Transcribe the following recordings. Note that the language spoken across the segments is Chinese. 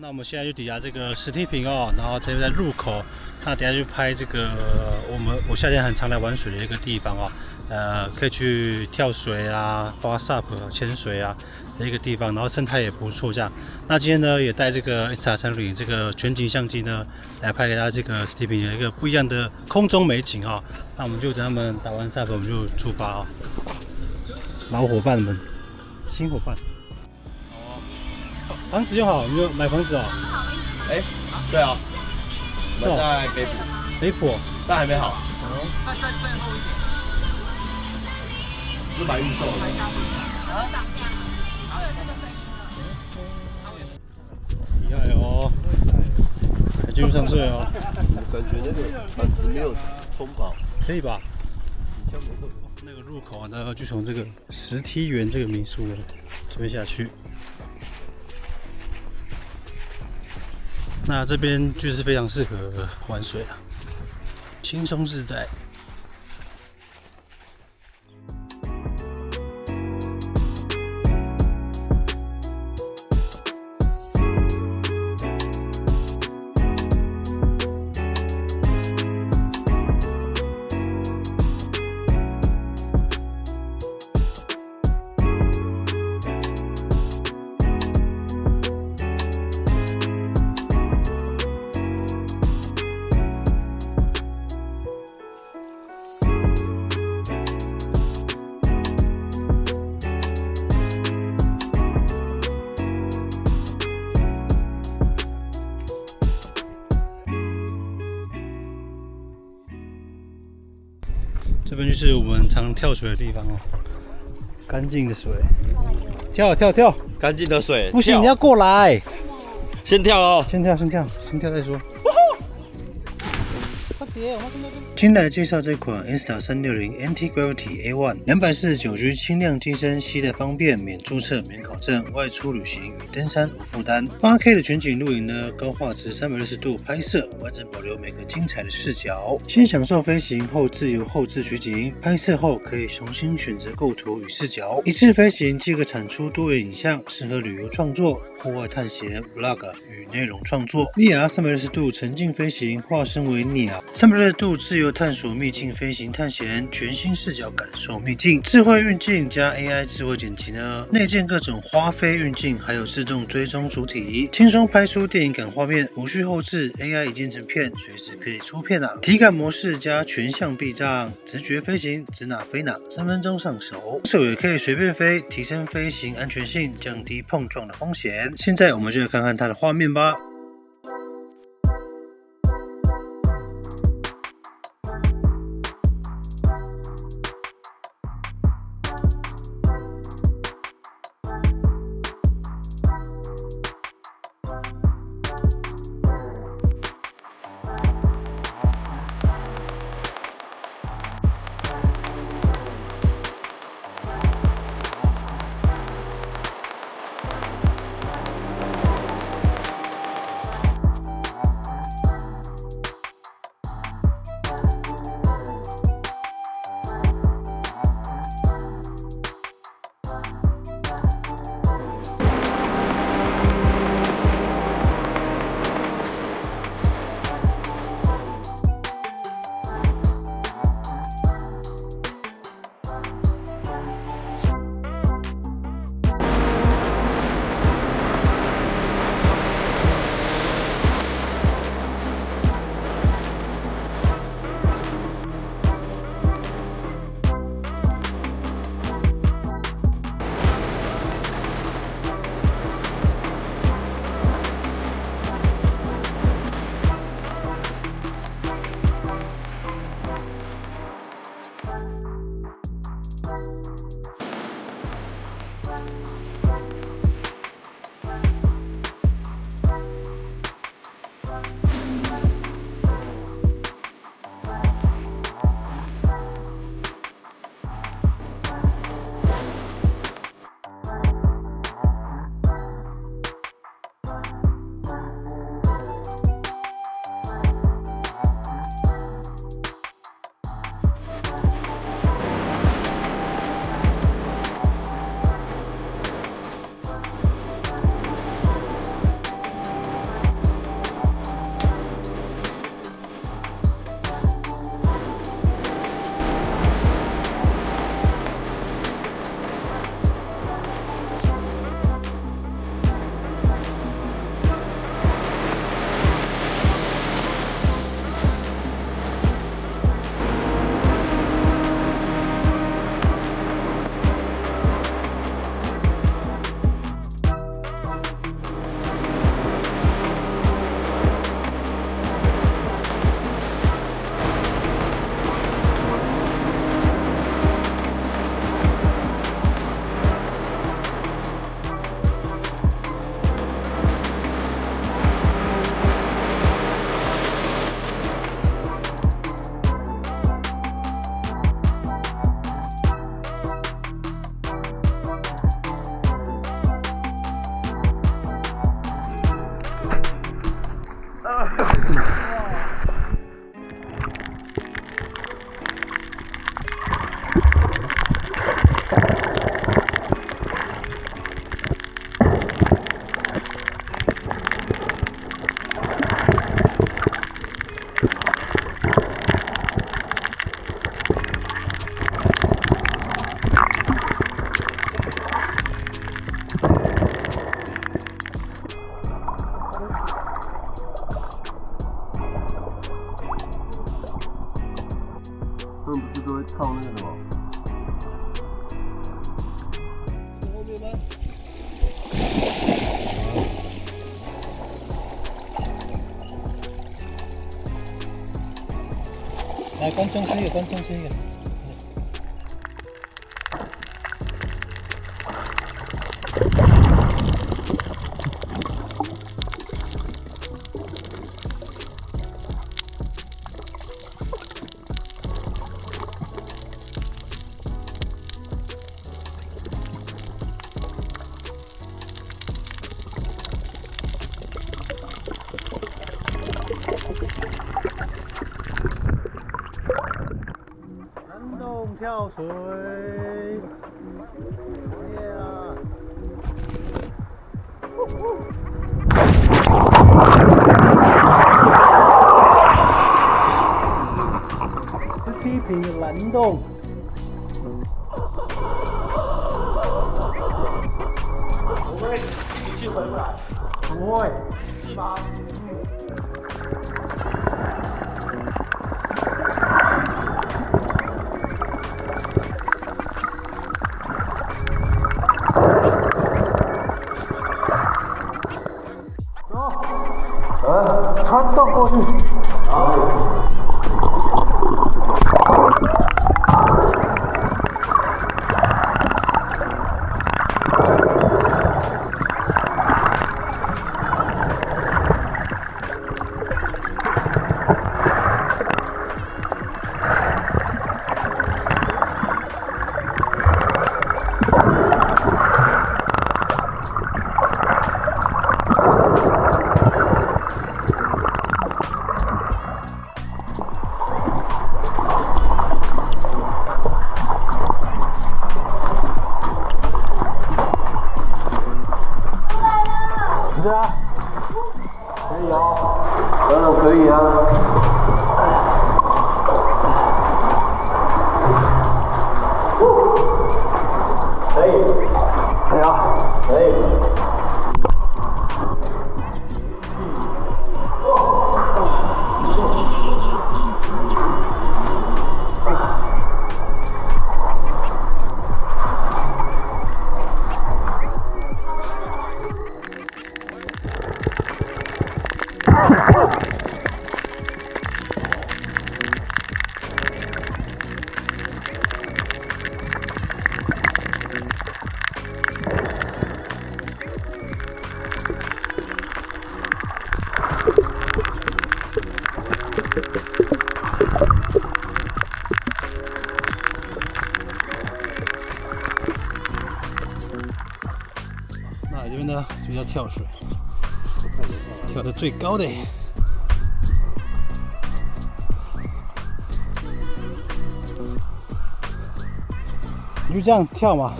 那我們現在就抵達這個史蒂平哦，然後這邊在入口，那等下就拍這個我夏天很常來玩水的一個地方哦，可以去跳水啊、滑 SUP 潛水啊的一個地方，然後生態也不錯這樣。那今天呢也帶這個 Insta360這個全景相機呢來拍給大家這個史蒂平的一個不一樣的空中美景哦。那我們就等他們打完 SUP 我們就出發哦。老夥伴們，新夥伴。房子就好，你就買房子哦。哎，对啊，我们在北埔。北埔，但还没好。再厚一点。是买预售的。厉害哦！还继續上睡哦。感觉那个板子没有通饱，可以吧？以前没有。那个入口呢，就從這個石梯園這個民宿呢追下去。那這邊就是非常適合玩水了，輕鬆自在。這邊就是我們常跳水的地方哦，乾淨的水，跳，乾淨的水，不行，你要過來，先跳哦，先跳再說。今來介紹這款 Insta360 Anti-Gravity A1，249G 輕量機身，攜帶方便，免註冊、免考證，外出旅行與登山無負擔。8K 的全景錄影呢，高畫質360度拍攝，完整保留每個精彩的視角。先享受飛行，後自由後置取景，拍攝後可以重新選擇構圖與視角，一次飛行即可產出多元影像，適合旅遊創作、戶外探險、Vlog 與內容創作。VR 360度沉浸飛行，化身為鳥；360度自由探索秘境飛行探險，全新視角感受秘境。智慧運鏡加 AI 智慧剪輯呢，內建各種花飛運鏡，還有自動追蹤主體，輕鬆拍出電影感畫面，無需後製 AI 一鍵成片，隨時可以出片啊！體感模式加全向避障，直覺飛行，指哪飛哪，3分鐘上手。手也可以隨便飛，提升飛行安全性，降低碰撞的風險。現在我們就來看看它的畫面吧。們不是都會套那個什麼？在後面嗎？来，觀眾吃一個，觀眾吃一個。蓝洞跳水，耶啊！17坪的藍洞。不會繼續回不來，不會，是嗎？穿洞過去。对啊，可以哦，当然可以啊。可以，可以啊，可以。那这边呢就叫跳水，跳得最高的。你就这样跳嘛，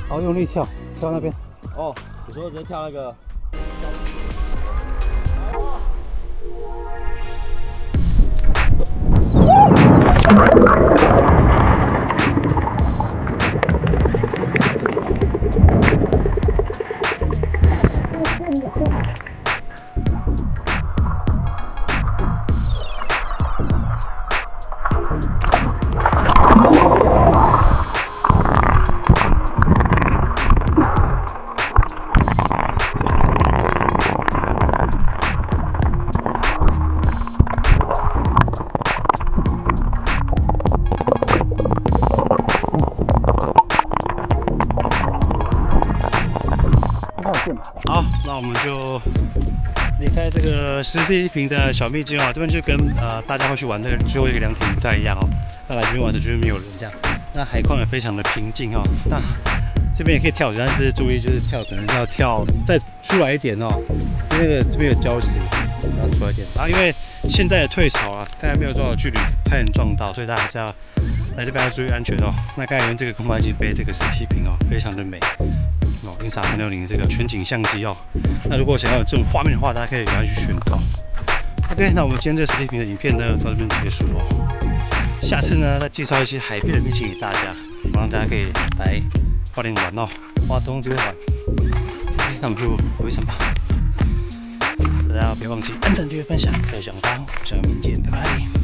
好用力跳，跳那边。哦，你说直接跳那个？好，那我们就离开这個17坪的小秘境哦。這邊就跟大家會去玩的最後一個涼亭不太一樣哦。那來這邊玩的就是沒有人這樣，那海況也非常的平靜哦。那這邊也可以跳水，但是注意就是跳可能要跳再出來一點哦，因為這邊有礁石，要出來一點。然後因為現在的退潮啊，大概沒有多少距離，差點撞到，所以大家還是要來這邊要注意安全哦。那剛才用這個空拍機飛這個17坪哦，非常的美。Insta360這個全景相機哦，那如果想要有這種畫面的話，大家可以趕快去選購。OK， 那我們今天這17坪的影片呢，到這邊結束哦。下次呢，再介紹一些海邊的秘境給大家，讓大家可以來花蓮玩哦，花東這邊玩。OK， 那我們就回程吧。大家別忘記按讚、訂閱、分享，還有小鈴鐺，下面見，拜拜。